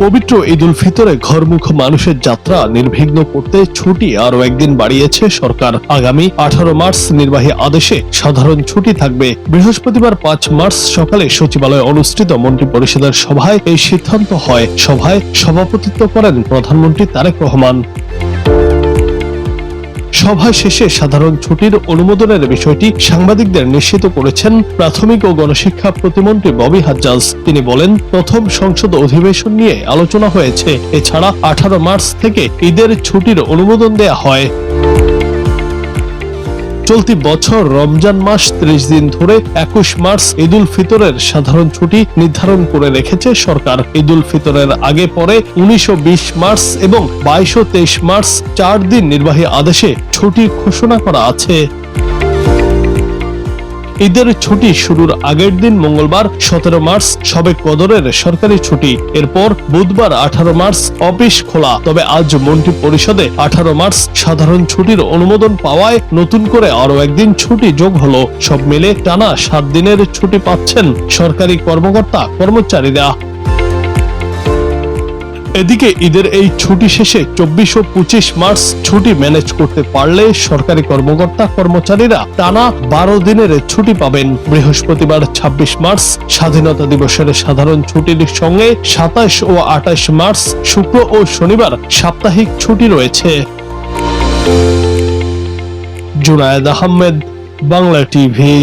পবিত্র ঈদ উল ফিতরে ঘরমুখ মানুষের যাত্রা নির্বিঘ্ন করতে ছুটি আরও একদিন বাড়িয়েছে সরকার। আগামী 18 মার্চ নির্বাহী আদেশে সাধারণ ছুটি থাকবে। বৃহস্পতিবার 5 মার্চ সকালে সচিবালয়ে অনুষ্ঠিত মন্ত্রিপরিষদের সভায় এই সিদ্ধান্ত হয়। সভায় সভাপতিত্ব করেন প্রধানমন্ত্রী তারেক রহমান। সভা শেষে সাধারণ ছুটির অনুমোদনের বিষয়টি সাংবাদিকদের নিশ্চিত করেছেন প্রাথমিক ও গণশিক্ষা প্রতিমন্ত্রী ববি হাজ্জাজ। তিনি বলেন, প্রথম সংসদ অধিবেশন নিয়ে আলোচনা হয়েছে। এছাড়া 18 মার্চ থেকে ঈদের ছুটির অনুমোদন দেয়া হয়। চলতি বছর রমজান মাস 30 দিন ধরে 21 মার্চ ঈদ উল ফিতরের সাধারণ ছুটি নির্ধারণ করে রেখেছে সরকার। ঈদ উল ফিতরের আগে পরে 19 ও 20 মার্চ এবং 22 ও 23 মার্চ 4 দিন নির্বাহী আদেশে ছুটির ঘোষণা করা আছে। ঈদের ছুটি শুরুর আগের দিন মঙ্গলবার 17 মার্চ শবে কদরের সরকারি ছুটি। এরপর বুধবার 18 মার্চ অফিস খোলা। তবে আজ মন্ত্রী পরিষদে 18 মার্চ সাধারণ ছুটির অনুমোদন পাওয়ায় নতুন করে আরও একদিন ছুটি যোগ হলো। সব মিলে টানা 7 দিনের ছুটি পাচ্ছেন সরকারি কর্মকর্তা কর্মচারীরা। এদিকে ঈদের এই ছুটি শেষে 24 ও 25 মার্চ ছুটি ম্যানেজ করতে পারলে সরকারি কর্মকর্তা কর্মচারীরা টানা 12 দিনের ছুটি পাবেন। বৃহস্পতিবার 26 মার্চ স্বাধীনতা দিবসের সাধারণ ছুটির সঙ্গে 27 ও 28 মার্চ শুক্র ও শনিবার সাপ্তাহিক ছুটি রয়েছে। জুনায়েদ আহমেদ, বাংলা টিভি।